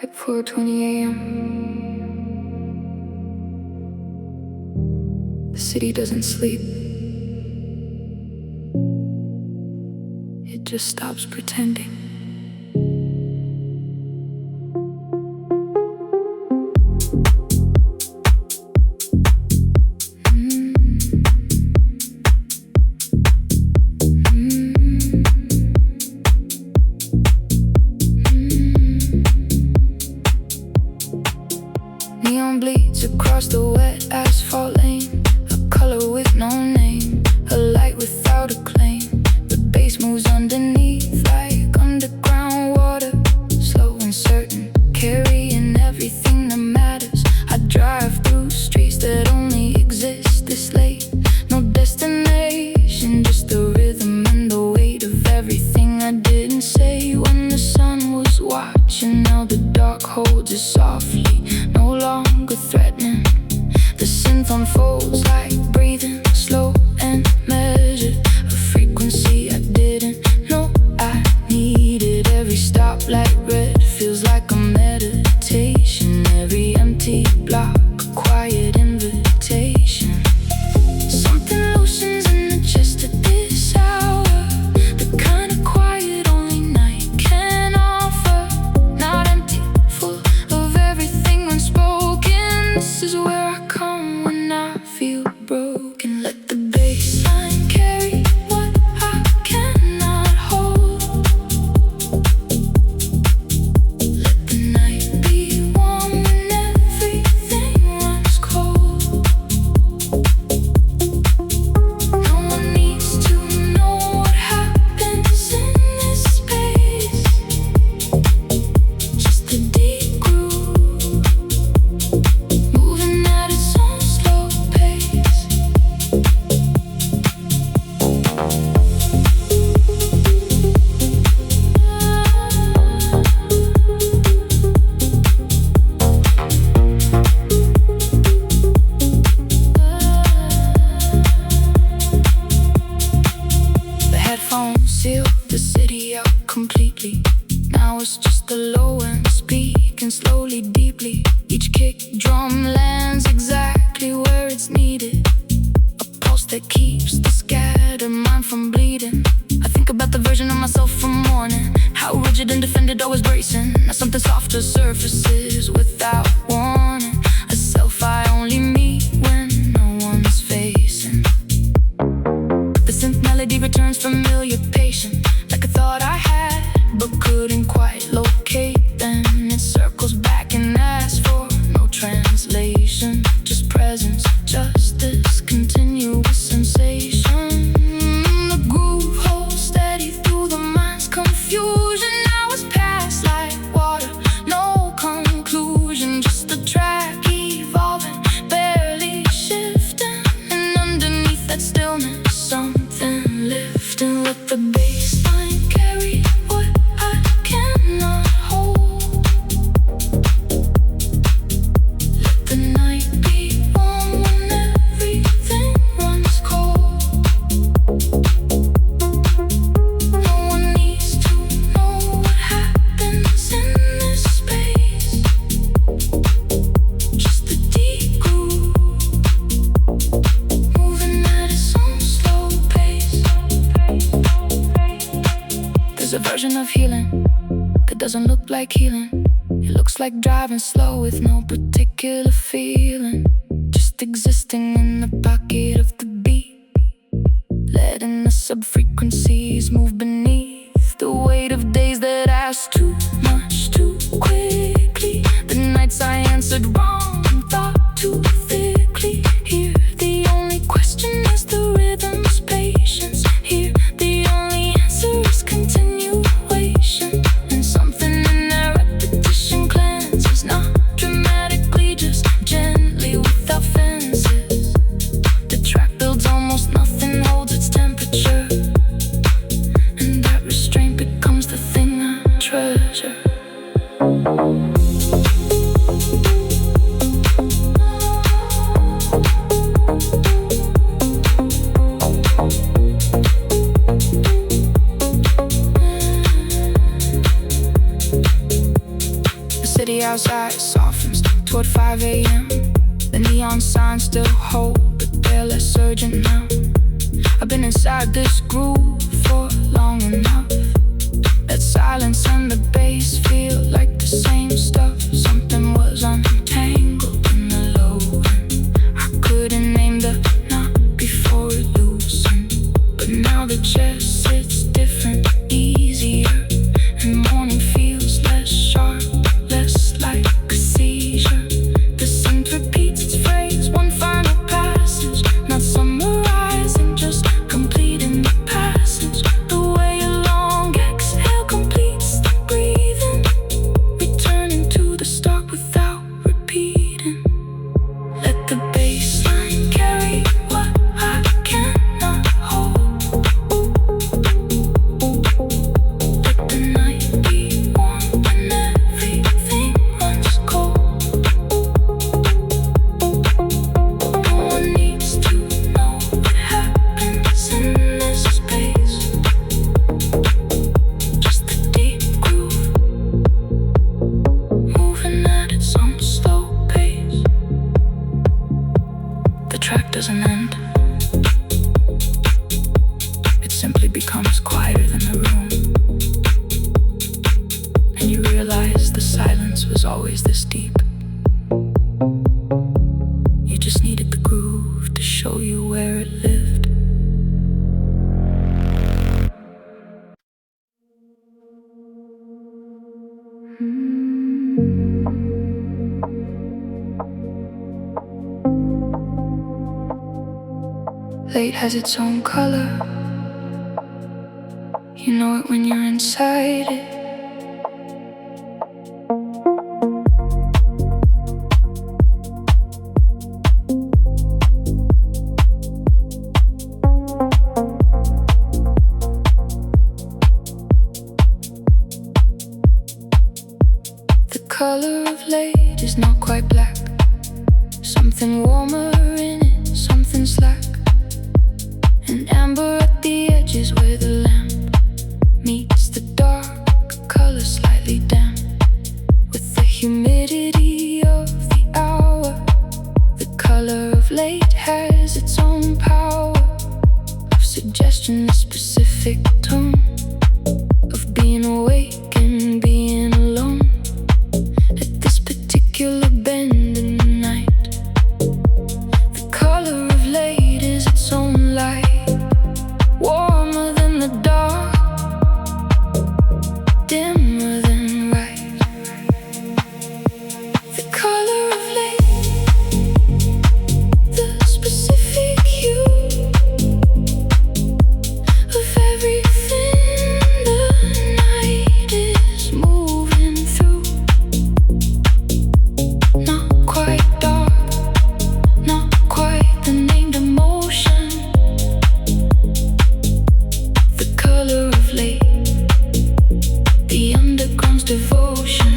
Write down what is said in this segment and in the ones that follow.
At 4:20 a.m. The city doesn't sleep. It just stops pretending. Neon bleeds across the wet asphalt lane, a color with no name, a light without a claim. The bass moves underneath like underground water, slow and certain, carrying everything that matters. I drive through streets that only exist this late. No destination, just the rhythm and the weight of everything I didn't say when the sun was watching. Now the dark holds it softly, no longer threatening. The synth unfolds like breathing, slow and measured, a frequency I didn't know I needed. Every stoplight red feels like a meditation, every empty block a quiet invitation. Something loosens in the chest at this hour, the kind of quiet only night can offer. Not empty, full of everything unspoken. This is where I come when I feel broken. Let the bassline carry what I cannot hold. Let the night be warm when everything runs cold. No one needs to know what happens in this space, just the deep groove, moving at its own slow pace. The headphones seal the city out completely. Now it's just the low end speaking slowly, deeply. Each kick drum lands exactly where it's needed, a pulse that keeps the scattered mind from bleeding. I think about the version of myself from morning, how rigid and defended, always bracing. Now something softer surfaces without warning, a self I only meet when no one's facing. The synth melody returns familiar, patient, like a thought I had but couldn't quite locate. Then it circles back and asks for no translation, just presence, just this continuous sensation. The groove holds steady through the mind's confusion. Now it's past like water, no conclusion, just the track evolving, barely shifting. And underneath that stillness, something lifting. Let the bassline carry what I cannot hold. Let the night be warm when everything runs cold. No one needs to know what happens in this space, just the deep groove, moving at its own slow pace. There's a version of healing that doesn't look like healing. It looks like driving slow with no particular feeling, just existing in the pocket of the beat, letting the sub-frequencies move beneath the weight of days that ask too much too quickly. The nights I answered wrong and thought too thickly. Here the only question is the rhythm's patience. Here the only answer is continuation. And something in that repetition cleanses, not dramatically, just gently without fences. The track builds almost nothing, holds its temperature, and there outside softens toward 5 a.m. The neon signs still hold, but they're less urgent now. I've been inside this groove for long enough. That silence and the bass feel like the same stuff. Something was untangled in the low end. I couldn't name the knot before it loosened, but now the chest sits different, easier, and morning feels less sharp, less like a seizure. The synth repeats its phrase, one final passage, not summarizing, just completing the passage. The way a long exhale completes the breathing, returning to the start without repeating. Let the bassline carry what I cannot hold. Let the night be warm when everything runs cold. No one needs to know what happens in this space, just the deep groove, moving at its own slow pace. The track doesn't end, it simply becomes quieter than the room, and you realize the silence was always this deep. You just needed the groove to show you where it lived. Late has its own color. You know it when you're inside it. The color of late is not quite black. Something warmer in it, something slack. An amber at the edges where the lamp meets the dark, color slightly damp. With the humidity of the hour, the color of late has its own power of suggestion, a specific tone of being awake and being alone at this particular bend in the night. The color of late is its own light, warmer than the dark, dimmer than right. The color of late, the specific hue of everything the night is moving through. Not quite dark, not quite the named emotion. The color of late, the underground's devotion.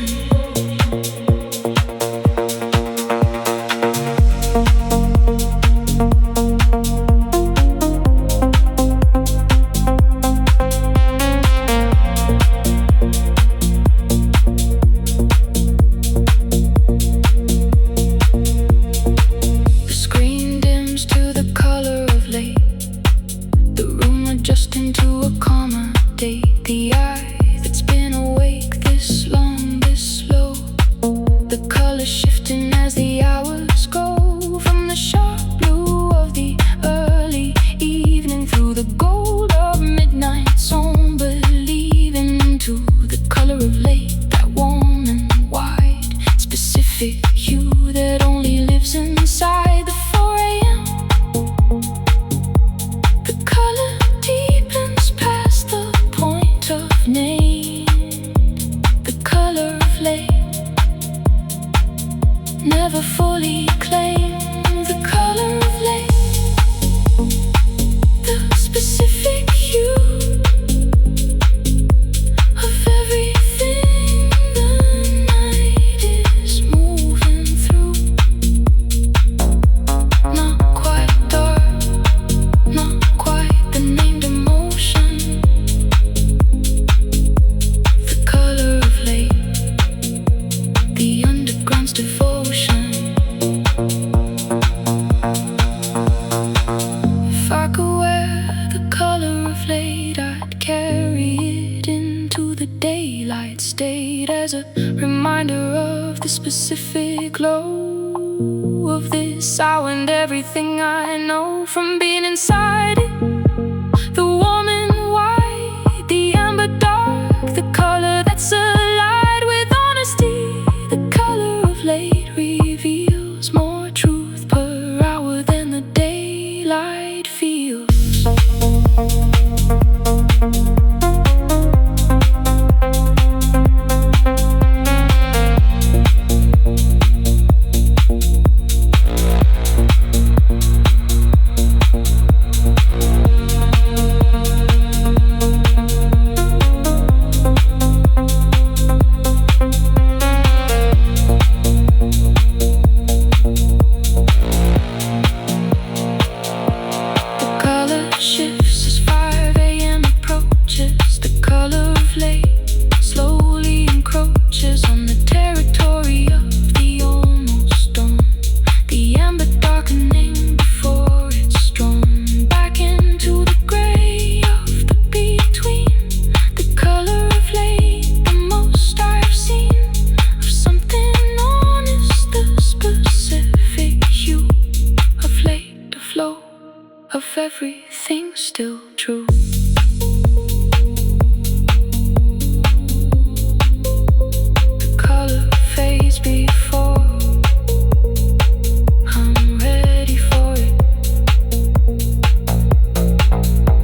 The screen dims to the color of late, the room adjusting to accommodate the eye that's been awake this long, this slow. The color shifting as the hours go, from the sharp blue of the early evening through the gold of midnight zone, believing into the color of late, that warm and wide, specific hue that only lives inside the 4 a.m. The color deepens past the point of name. The color of late, never fully claimed. The color of late, the specific hue of everything the night is moving through. Not quite dark, not quite the named emotion. The color of late, the daylight stayed as a reminder of the specific glow of this hour and everything I know from being inside it. The warm and white, the amber dark, the color that's allied with honesty. The color of late reveals more truth per hour than the daylight feels. Shifts as 5 a.m. approaches. The color of late slowly encroaches on the territory of the almost dawn. The amber darkening before it's strong back into the gray of the between. The color of late, the most I've seen of something honest. The specific hue of late, the flow of everything still true. The color fades before I'm ready for it.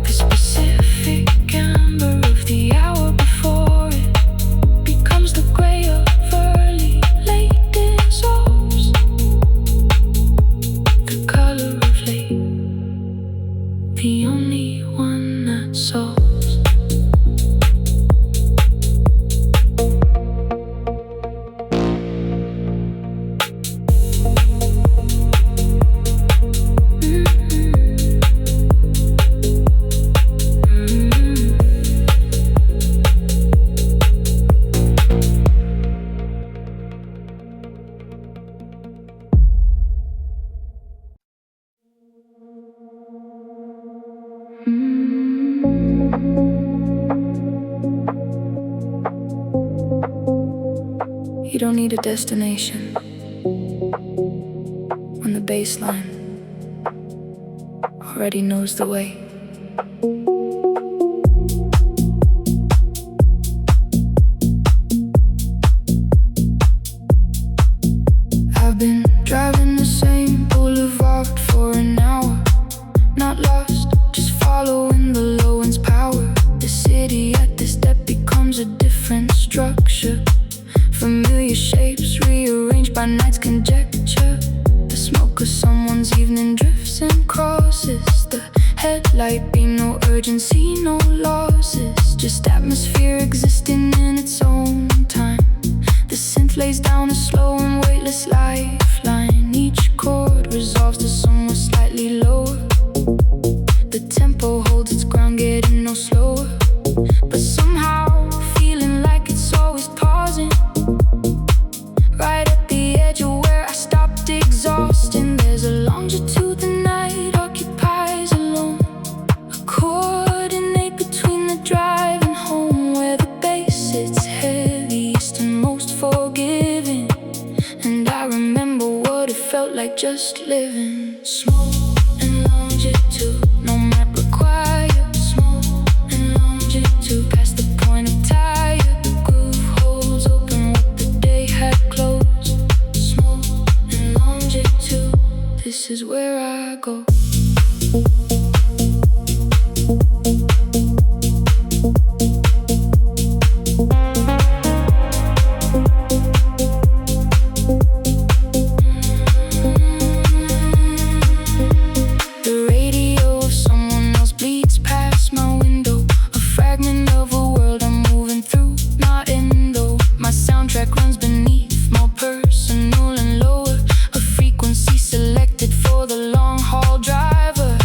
The specific amber of the hour before it becomes the gray of early, late dissolves. The color of late, the only one that solves. You don't need a destination when the bassline already knows the way. I've been driving the same boulevard for an hour, not lost, just following the low end's power. The city at this step becomes a different structure. Familiar shapes rearranged by night's conjecture. The smoke of someone's evening drifts and crosses. The headlight beam, no urgency, no losses, just atmosphere existing in its own time. The synth lays down a slow and weightless lifeline. Each chord resolves to somewhere slightly lower. The tempo holds its ground, getting no slower, but somehow feeling like it's always pausing. Right at the edge of where I stopped exhausting. There's a longitude the night occupies alone, a coordinate between the drive and home, where the bass sits heaviest and most forgiving. And I remember what it felt like just living. Smoke and longitude, no map required. Smoke and longitude, past the point of tire. The groove holds open what the day had closed. Smoke and longitude, this is where I go. The radio of someone else bleeds past my window, a fragment of a world I'm moving through, not in though. My soundtrack runs beneath, more personal and lower, a frequency selected for the long haul driver.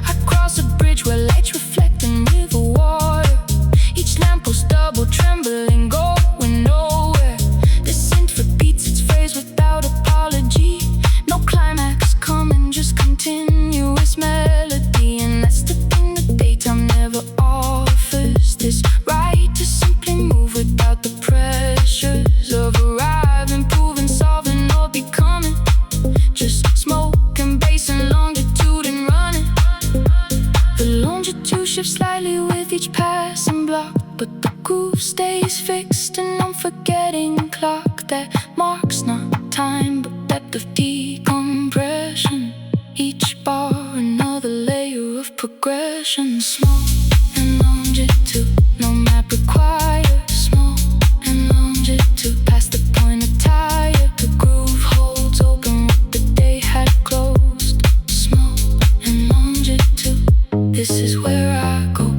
I cross a bridge where lights reflecting river water, each lamppost double trembling, going nowhere. The synth repeats its phrase without apology, no climax coming, just continuous melody. And that's the thing that daytime never offers, this right to simply move groove stays fixed, an unforgetting clock that marks not time but depth of decompression. Each bar another layer of progression. Small and longitude, no map required. Small and longitude, past the point of tire. The groove holds open what the day had closed. Small and longitude, this is where I go.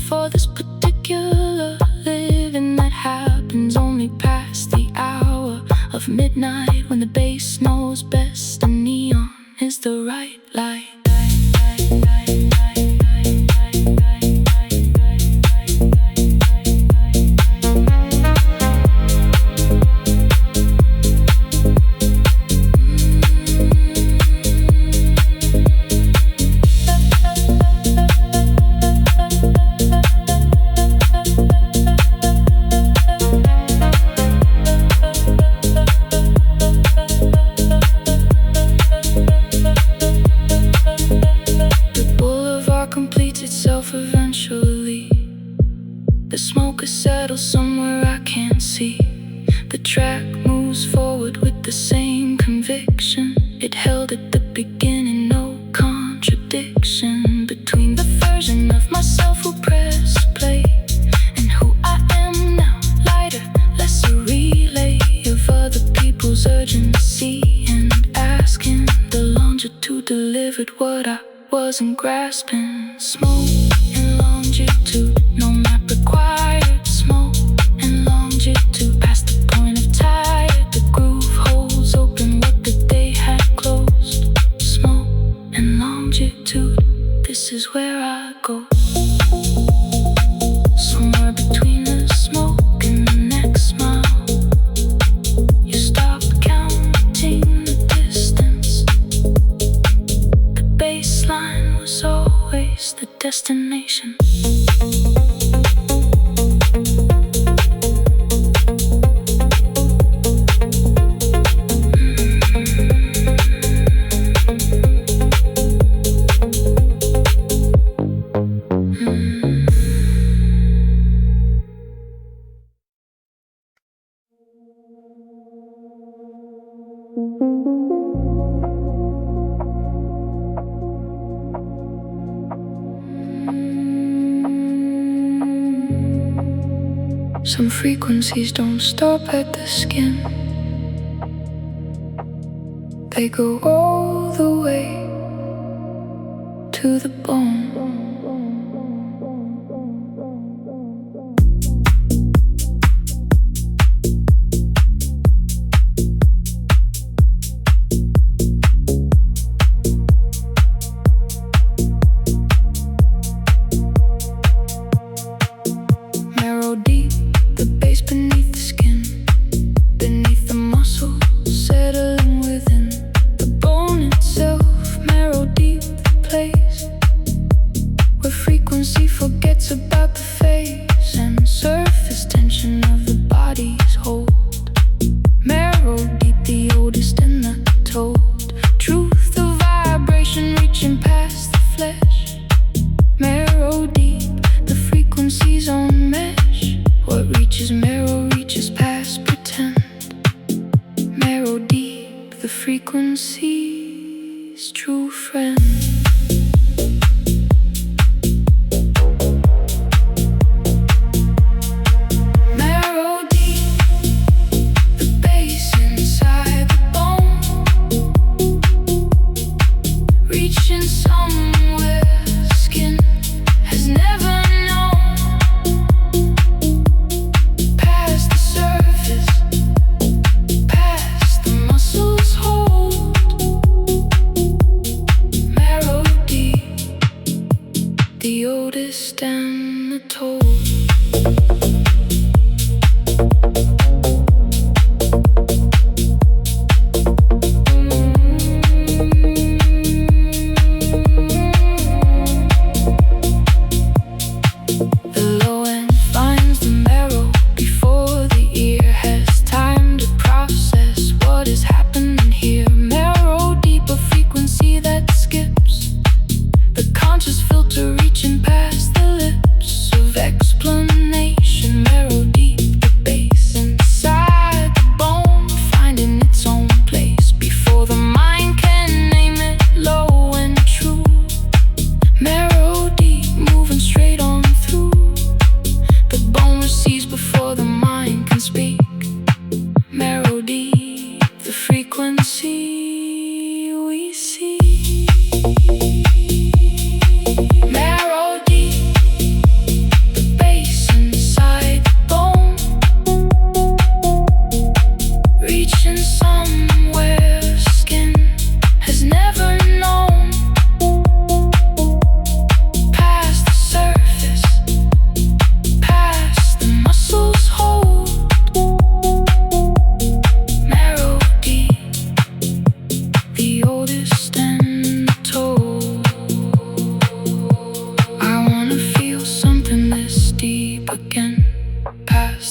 For this particular living that happens only past the hour of midnight, when the bass knows best and neon is the right light. Eventually, the smoke has settled somewhere I can't see. The track moves forward with the same conviction it held at the beginning. No contradiction between the version of myself who pressed play and who I am now. Lighter, less a relay of other people's urgency, and asking the longitude delivered what I wasn't grasping. Smoke and longitude, no map required. Smoke and longitude, past the point of tire. The groove holds open what the day had closed. Smoke and longitude, this is where I go. Somewhere between the smoke and the next mile, you stop counting the distance. The baseline was always the destination. Some frequencies don't stop at the skin. They go all the way to the bone. Marrow deep, the bass beneath the skin, beneath the muscle, settling within the bone itself. Marrow deep, the place where frequency forgets about the face and surface tension of the body's hold. Marrow deep, the oldest and the told truth, the vibration reaching past the flesh. Marrow deep, the frequency's own mesh. What reaches marrow reaches past pretend. Marrow deep, the frequency's true friend. Marrow deep, the bass inside the bone, reaching somewhere oldest and the toll.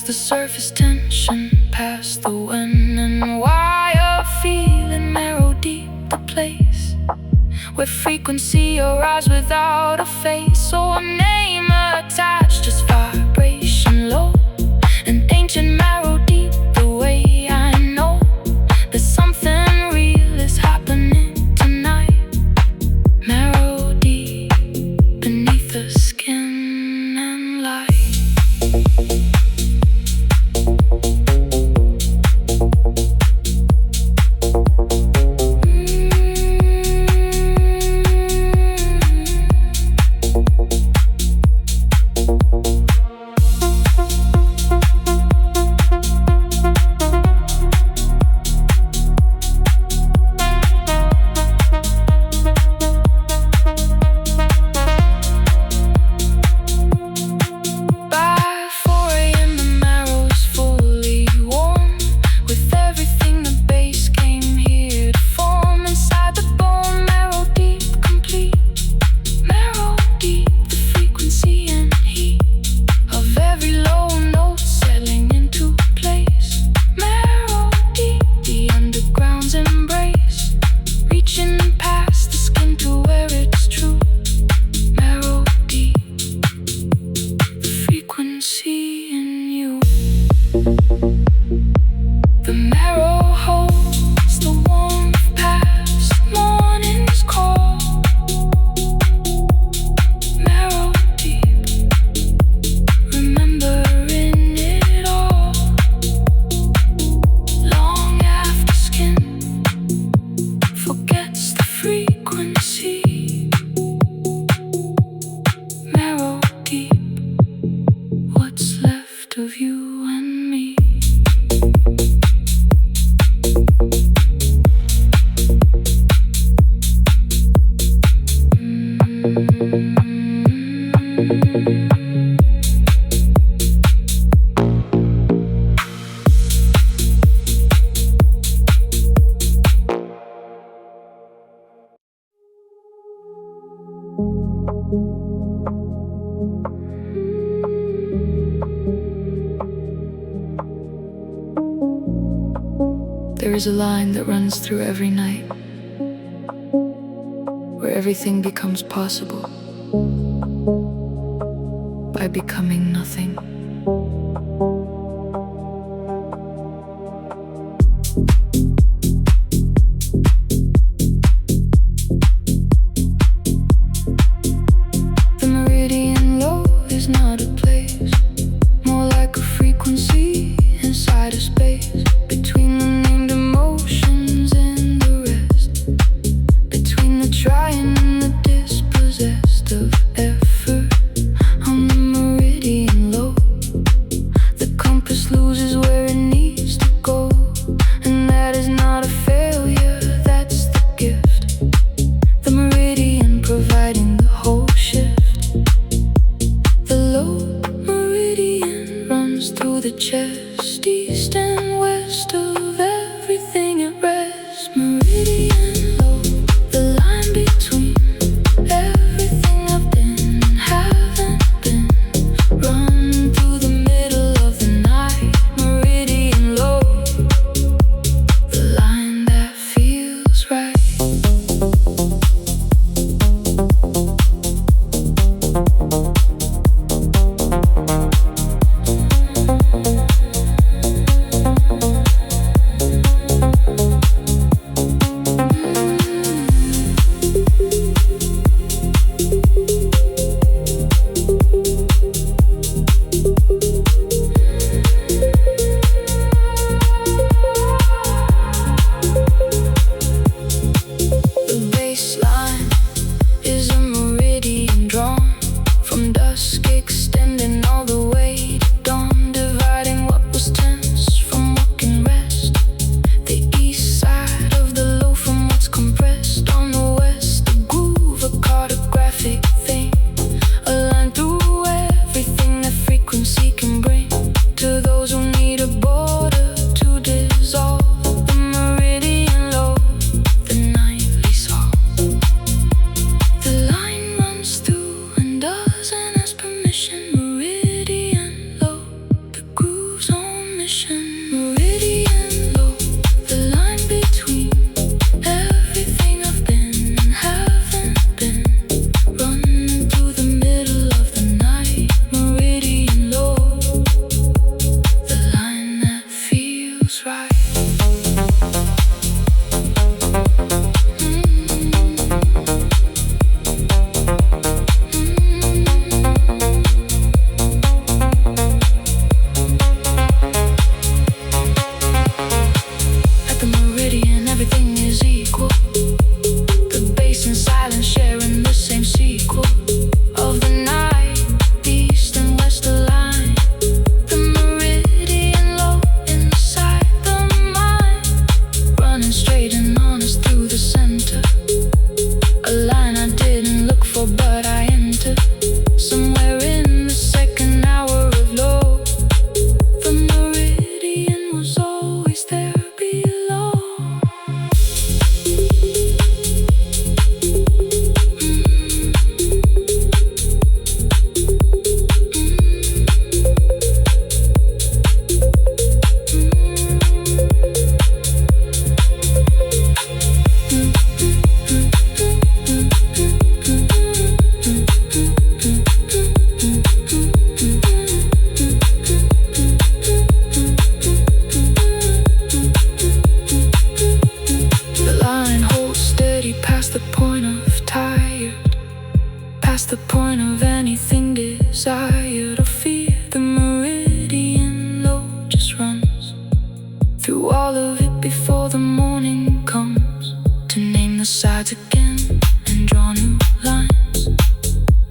The surface tension, past the when and why of feeling, marrow deep, the place where frequency arrives without a face. So a name attached, just vibration low, an ancient marrow deep, the way I know that something real is happening tonight. Marrow deep, beneath the skin and light. Of you and me. There is a line that runs through every night, where everything becomes possible by becoming nothing. The meridian low is not a place, more like a frequency inside a space between the named emotions and the rest, between the trying and the dispossessed of effort. On the meridian low, past the point of anything desired or fear. The meridian low just runs through all of it before the morning comes to name the sides again and draw new lines.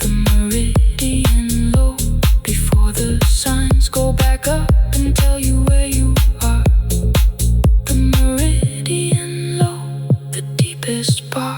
The meridian low before the signs go back up and tell you where you are. The meridian low, the deepest part.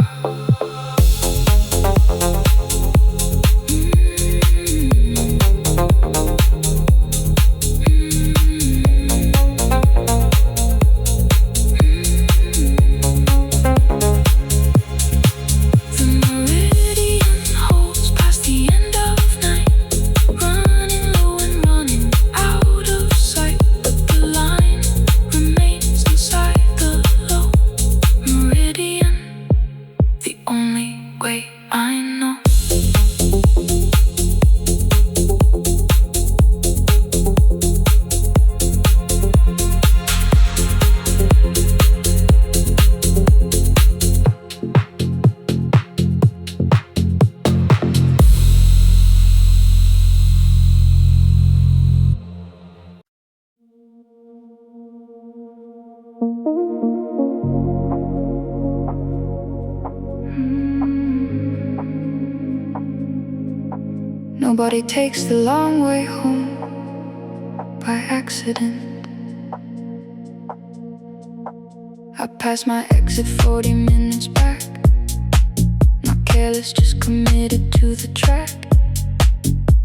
Nobody takes the long way home by accident. I passed my exit 40 minutes back, not careless, just committed to the track.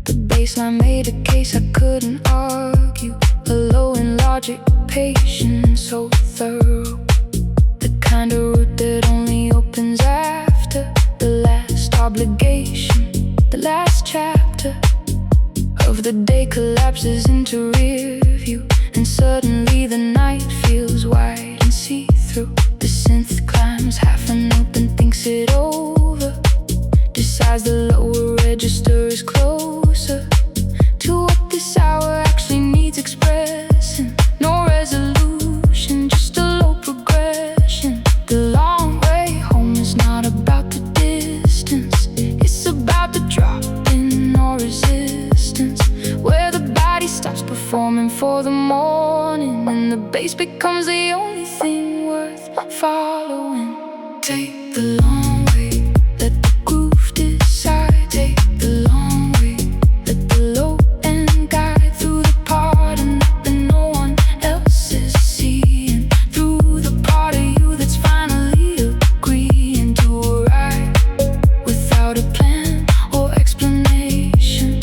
The bassline made a case I couldn't argue, a low in logic, patient, so thorough. The kind of route that only opens after the last obligation, the last chapter of the day collapses into rear view, and suddenly the night feels wide and see-through. The synth climbs half a note and thinks it over, decides the lower register is closer to what this hour actually needs expressing. No resolution, just a low progression. The long way home is not about the distance, it's about the drop in no resistance, where the body stops performing for the morning and the bass becomes the only thing worth following. Take the long way, let the groove decide. Take the long way, let the low end guide through the part of nothing no one else is seeing, through the part of you that's finally agreeing to arrive without a plan or explanation.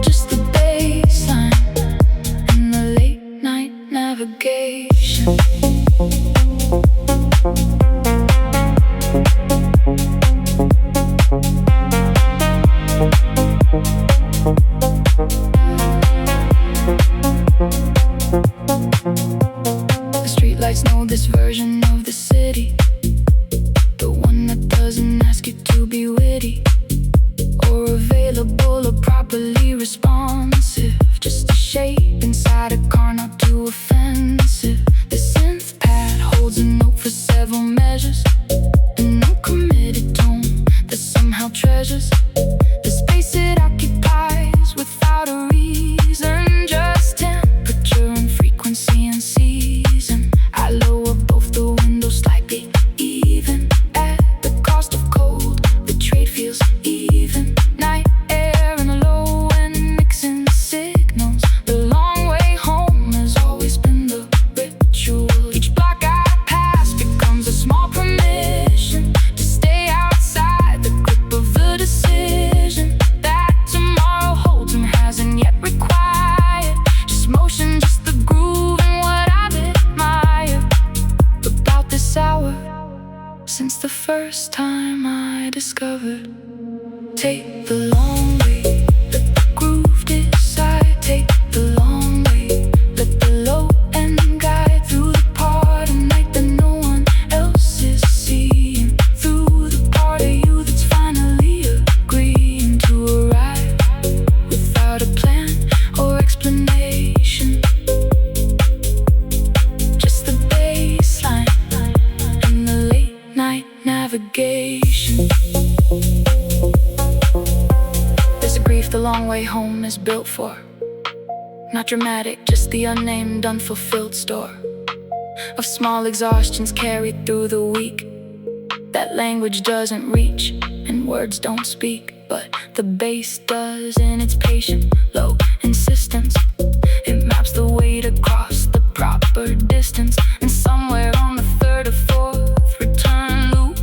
Just the bassline and the late night navigation. The streetlights know this version of the city, the one that doesn't ask you to be witty or available or properly responsive, just a shape inside a car, not too offensive. The synth pad holds a note for several measures, an uncommitted tone that somehow treasures the space it occupies without a reason, just temperature and frequency and season. I lower both the windows slightly, even at the cost of cold. The trade feels even, night air and a low end mixing signals. The long way home has always been the ritual. Each block I pass becomes a small permission to stay outside the grip of the decision that tomorrow holds and hasn't yet required. Just motion, just the groove, and what I've admired about this hour since the first time I discovered. Take the long way, let the groove decide. Take the long way, let the low end guide through the part of night that no one else is seeing, through the part of you that's finally agreeing to arrive without a plan or explanation. Just the bassline and the late night navigation. long way home is built for. Not dramatic, just the unnamed, unfulfilled store of small exhaustions carried through the week that language doesn't reach and words don't speak, but the bass does in its patient, low insistence. It maps the weight across the proper distance, and somewhere on the third or fourth return loop,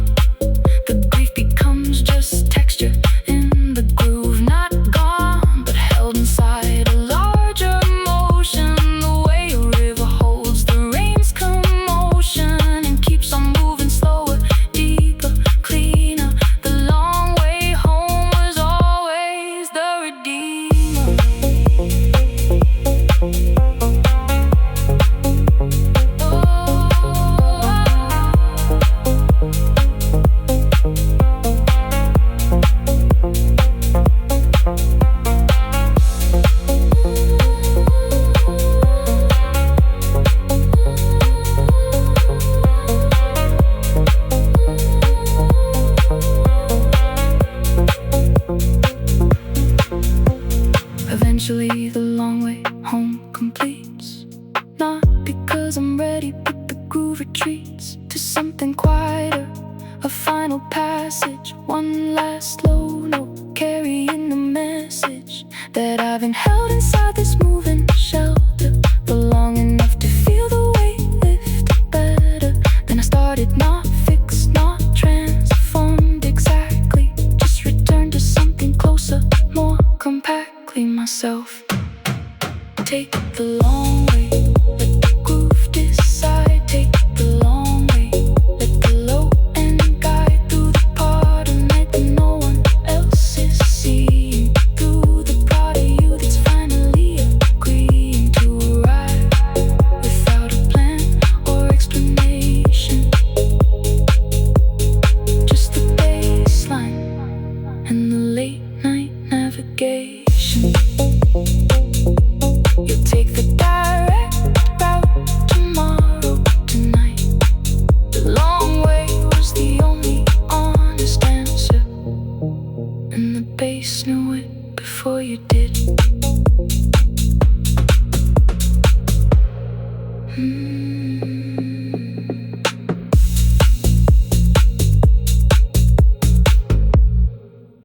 the grief becomes just texture in the groove, not gone, but held inside a larger emotion. The way a river holds the rain's commotion and keeps on moving slower, deeper, cleaner. The long way home was always the redeemer. Eventually the long way home completes, not because I'm ready, but the groove retreats to something quieter, a final passage, one last slow note carrying the message that I've been held inside this moving shelter for long enough to feel the weight lift better than I started. Not fixed, not transformed exactly, just returned to something closer, more compactly myself. Take the long way, let the groove decide. Take the long way, let the low end guide through the part of night that no one else is seeing, through the part of you that's finally agreeing to arrive without a plan or explanation. Just the bassline and the late night navigation. You take the direct route tomorrow, tonight. The long way was the only honest answer, and the bass knew it before you did.